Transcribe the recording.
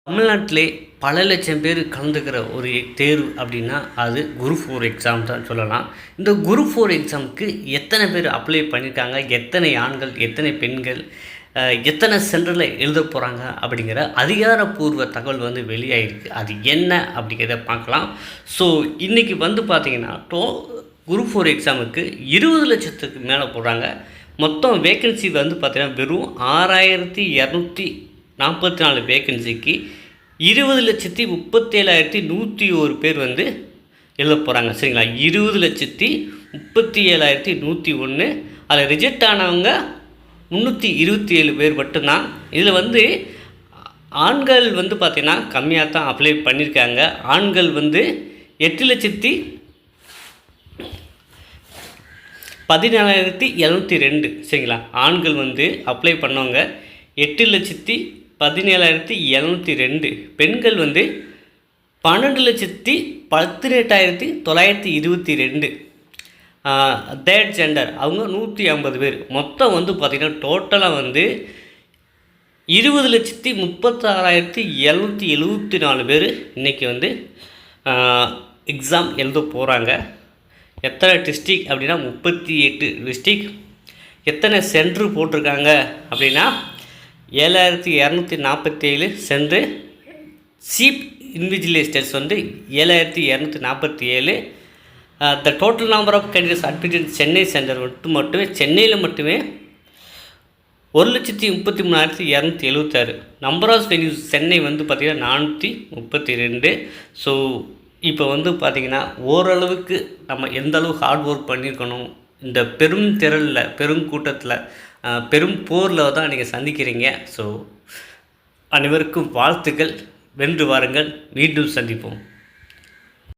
தமிழ்நாட்டிலே பல லட்சம் பேர் கலந்துக்கிற ஒரு தேர்வு அப்படின்னா அது குரூப் 4 எக்ஸாம் தான் சொல்லலாம். இந்த குரூப் 4 எக்ஸாமுக்கு எத்தனை பேர் அப்ளை பண்ணியிருக்காங்க, எத்தனை ஆண்கள், எத்தனை பெண்கள், எத்தனை சென்டரில் எழுத போகிறாங்க அப்படிங்கிற அதிகாரப்பூர்வ தகவல் வெளியாகிருக்கு. அது என்ன அப்படிங்கிறத பார்க்கலாம். ஸோ இன்றைக்கி பார்த்தீங்கன்னா குரூப் 4 எக்ஸாமுக்கு 20 லட்சத்துக்கு மேலே போடுறாங்க. மொத்தம் வேக்கன்சி பார்த்தீங்கன்னா வெறும் 6244 வேக்கன்சிக்கு 20,37,101 பேர் எழுத போகிறாங்க. சரிங்களா? 20,37,101. அதில் ரிஜெக்ட் ஆனவங்க 327 பேர் மட்டும்தான். இதில் ஆண்கள் பார்த்திங்கன்னா கம்மியாக தான் அப்ளை பண்ணியிருக்காங்க. ஆண்கள் 8,14,702. சரிங்களா? ஆண்கள் அப்ளை பண்ணவங்க 8,17,702. பெண்கள் 12,18,922. தேர்ட் ஜெண்டர் அவங்க 150 பேர். மொத்தம் பார்த்திங்கன்னா டோட்டலாக 20,36,774 பேர் இன்றைக்கி எக்ஸாம் எழுத போகிறாங்க. எத்தனை டிஸ்ட்ரிக் அப்படின்னா 38 டிஸ்ட்ரிக். எத்தனை சென்ட்ரு போட்டிருக்காங்க அப்படின்னா 7,247 centre. Chief invigilators 7,247. The total number of candidates admitted Chennai centre மட்டுமே சென்னையில் மட்டுமே 1,33,276. நம்பர் ஆஃப் வென்யூஸ் சென்னை பார்த்திங்கன்னா 432. ஸோ இப்போ பார்த்திங்கன்னா ஓரளவுக்கு நம்ம எந்த அளவு ஹார்ட் ஒர்க் பண்ணியிருக்கணும். இந்த பெரும் திரளில், பெருங்கூட்டத்தில், பெரும் போரில் தான் நீங்கள் சந்திக்கிறீங்க. ஸோ அனைவருக்கும் வாழ்த்துக்கள். வென்று வாருங்கள். மீண்டும் சந்திப்போம்.